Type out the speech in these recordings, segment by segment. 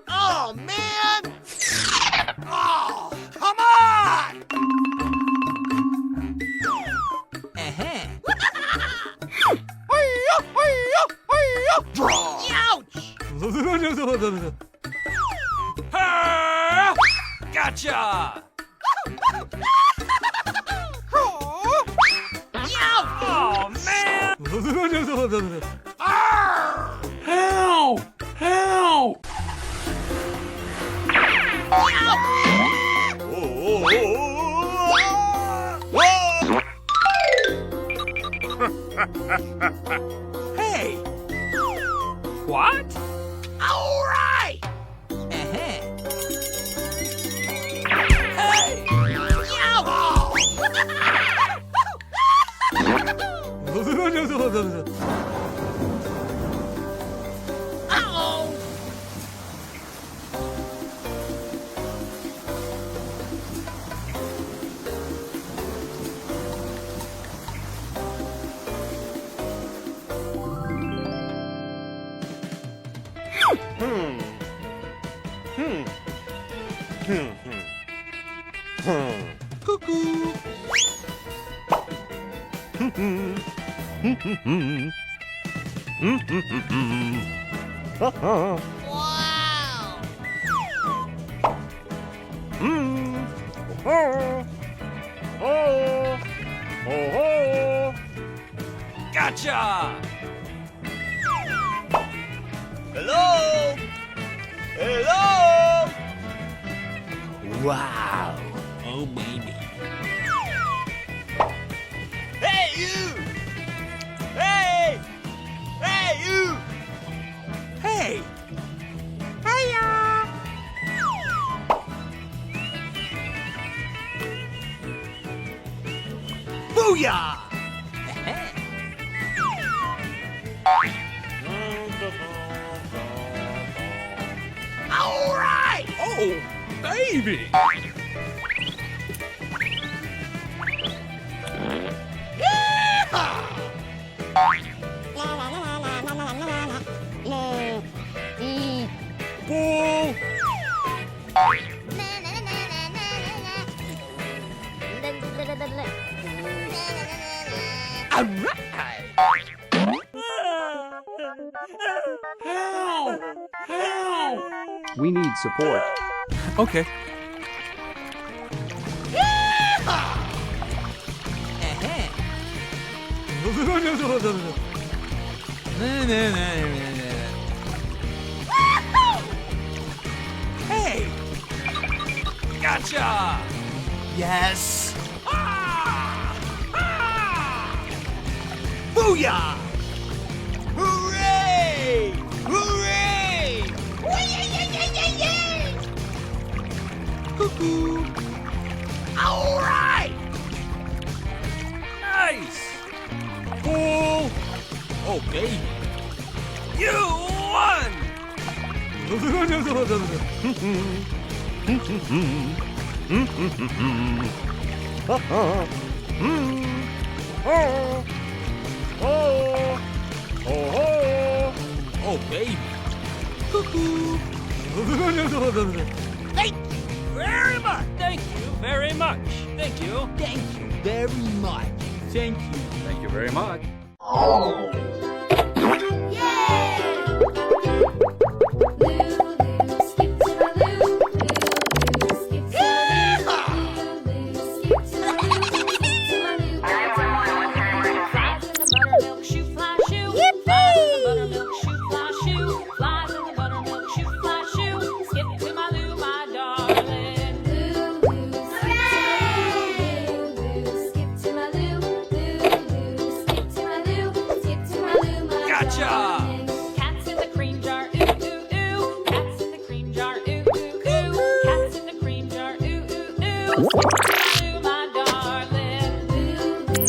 Oh, man! Oh, come on! Ouch! Ah! Gotcha! Oh, man! Help! Help! Hey! What? All right! Hey! Uh-oh! Cuckoo. Wow! Gotcha! Hello? Hello? Wow! Oh, baby. Hey, you! Hey! Hey, you! Hey! Booyah! All right! Oh, baby! Bull! All right! Help! Help! We need support. Okay. Hey! Gotcha! Yes! Booyah! Hooray! Hooray! Cuckoo! All right! Nice! Bull! Oh, baby! You won! Oh, baby! Cuckoo! Thank you very much! Thank you very much. Thank you. Thank you very much. Thank you. Thank you very much. Gotcha! Cats in the cream jar, ooh, ooh, ooh. Cats in the cream jar, ooh, ooh, ooh. Cats in the cream jar, ooh, ooh, ooh. Skip to my darling.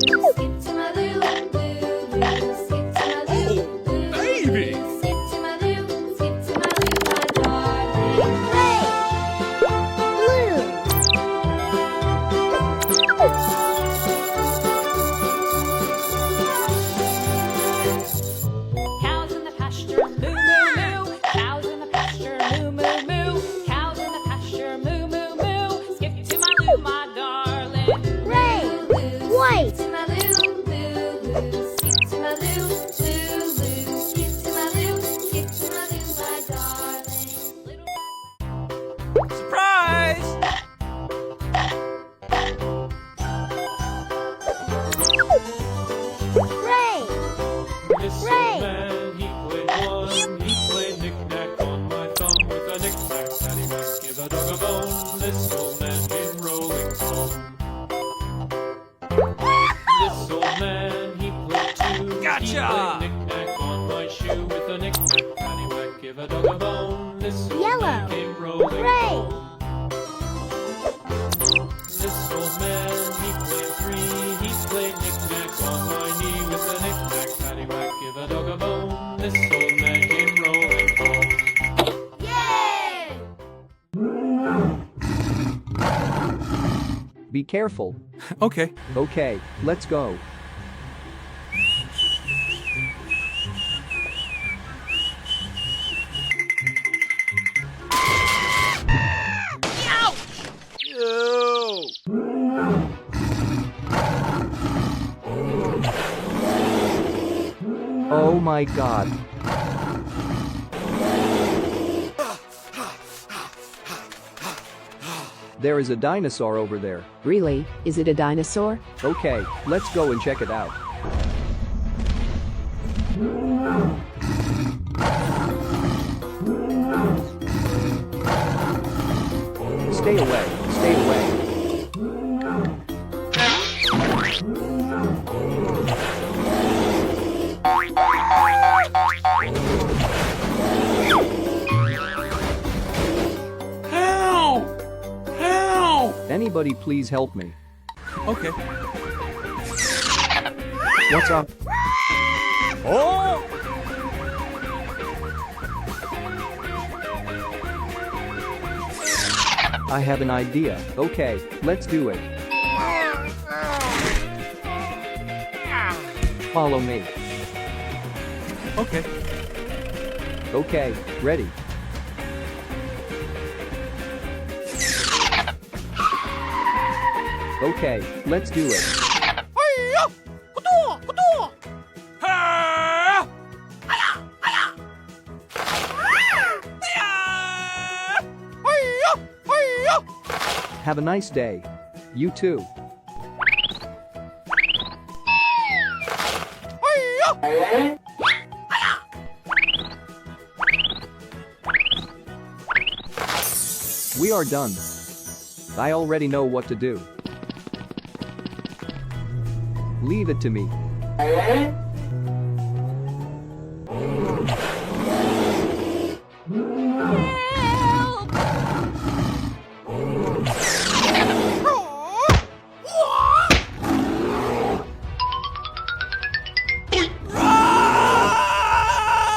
Skip to my loo, skip to my loo. Oh, baby! Skip to my loo, skip to my loo, my darling. Cows in a dog a bone. This old Yellow. man came rolling Gray. home. This old man, he played three. He played knick-knack on my knee with a knick-knack, paddywhack, give a dog a bone. This old man came rolling home. Yay! Be careful. Okay. Okay, let's go. Oh my god. There is a dinosaur over there. Really? Is it a dinosaur? Okay, let's go and check it out. Stay away, stay away. Help! Help! Anybody please help me. Okay. What's up? Oh! I have an idea. Okay, let's do it. Follow me. Okay. Okay, ready. Okay, let's do it. Ah! Have a nice day. You too. We are done. I already know what to do. Leave it to me.